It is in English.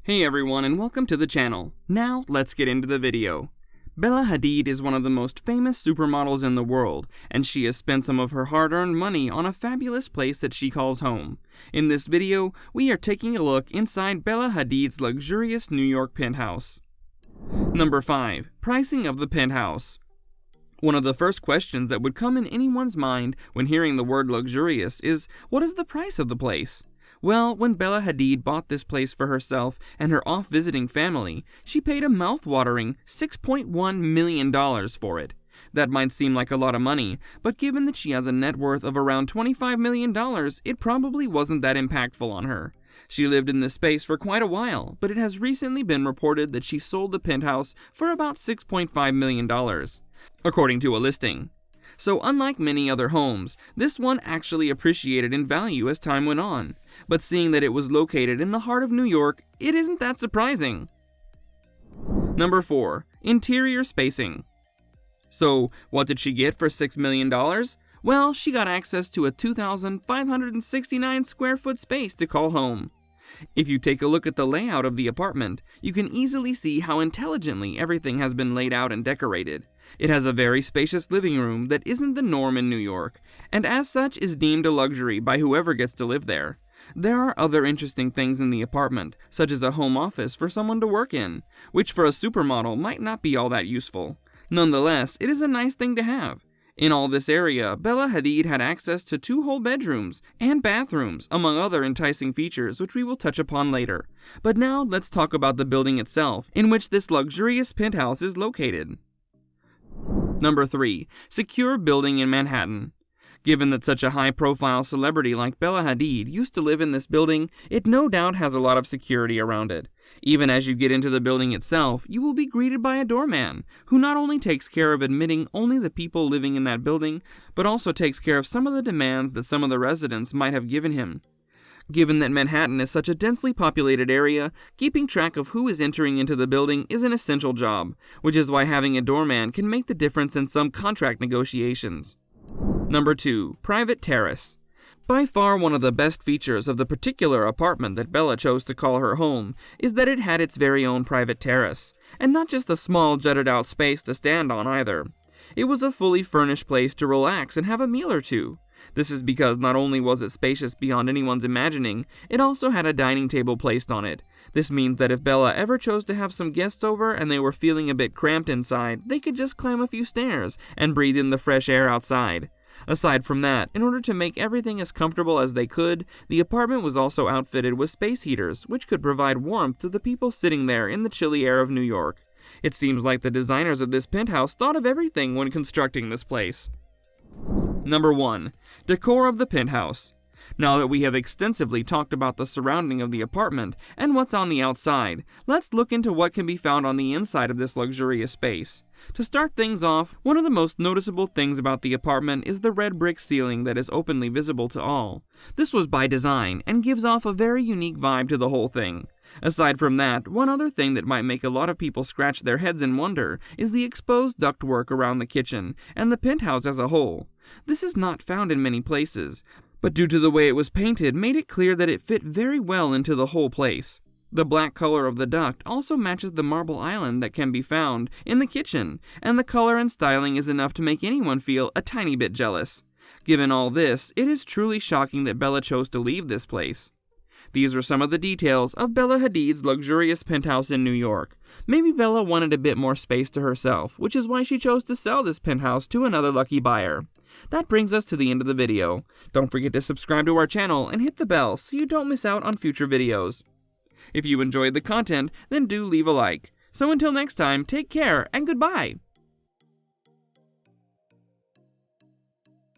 Hey everyone, and welcome to the channel. Now, let's get into the video. Bella Hadid is one of the most famous supermodels in the world, and she has spent some of her hard-earned money on a fabulous place that she calls home. In this video, we are taking a look inside Bella Hadid's luxurious New York penthouse. Number 5. Pricing of the penthouse. One of the first questions that would come in anyone's mind when hearing the word luxurious is, what is the price of the place? Well, when Bella Hadid bought this place for herself and her off-visiting family, she paid a mouth-watering $6.1 million for it. That might seem like a lot of money, but given that she has a net worth of around $25 million, it probably wasn't that impactful on her. She lived in this space for quite a while, but it has recently been reported that she sold the penthouse for about $6.5 million, according to a listing. So unlike many other homes, this one actually appreciated in value as time went on. But seeing that it was located in the heart of New York, it isn't that surprising. Number 4. Interior spacing. So, what did she get for $6 million? Well, she got access to a 2,569 square foot space to call home. If you take a look at the layout of the apartment, you can easily see how intelligently everything has been laid out and decorated. It has a very spacious living room that isn't the norm in New York, and as such is deemed a luxury by whoever gets to live there. There are other interesting things in the apartment, such as a home office for someone to work in, which for a supermodel might not be all that useful. Nonetheless, it is a nice thing to have. In all this area, Bella Hadid had access to 2 whole bedrooms and bathrooms, among other enticing features which we will touch upon later. But now let's talk about the building itself, in which this luxurious penthouse is located. Number 3. Secure building in Manhattan. Given that such a high-profile celebrity like Bella Hadid used to live in this building, it no doubt has a lot of security around it. Even as you get into the building itself, you will be greeted by a doorman, who not only takes care of admitting only the people living in that building, but also takes care of some of the demands that some of the residents might have given him. Given that Manhattan is such a densely populated area, keeping track of who is entering into the building is an essential job, which is why having a doorman can make the difference in some contract negotiations. Number 2. Private terrace. By far one of the best features of the particular apartment that Bella chose to call her home is that it had its very own private terrace, and not just a small jutted-out space to stand on either. It was a fully furnished place to relax and have a meal or two. This is because not only was it spacious beyond anyone's imagining, it also had a dining table placed on it. This means that if Bella ever chose to have some guests over and they were feeling a bit cramped inside, they could just climb a few stairs and breathe in the fresh air outside. Aside from that, in order to make everything as comfortable as they could, the apartment was also outfitted with space heaters, which could provide warmth to the people sitting there in the chilly air of New York. It seems like the designers of this penthouse thought of everything when constructing this place. Number 1. Decor of the penthouse. Now that we have extensively talked about the surrounding of the apartment and what's on the outside, let's look into what can be found on the inside of this luxurious space. To start things off, one of the most noticeable things about the apartment is the red brick ceiling that is openly visible to all. This was by design and gives off a very unique vibe to the whole thing. Aside from that, one other thing that might make a lot of people scratch their heads in wonder is the exposed ductwork around the kitchen and the penthouse as a whole. This is not found in many places, but due to the way it was painted made it clear that it fit very well into the whole place. The black color of the duct also matches the marble island that can be found in the kitchen, and the color and styling is enough to make anyone feel a tiny bit jealous. Given all this, it is truly shocking that Bella chose to leave this place. These are some of the details of Bella Hadid's luxurious penthouse in New York. Maybe Bella wanted a bit more space to herself, which is why she chose to sell this penthouse to another lucky buyer. That brings us to the end of the video. Don't forget to subscribe to our channel and hit the bell so you don't miss out on future videos. If you enjoyed the content, then do leave a like. So until next time, take care and goodbye!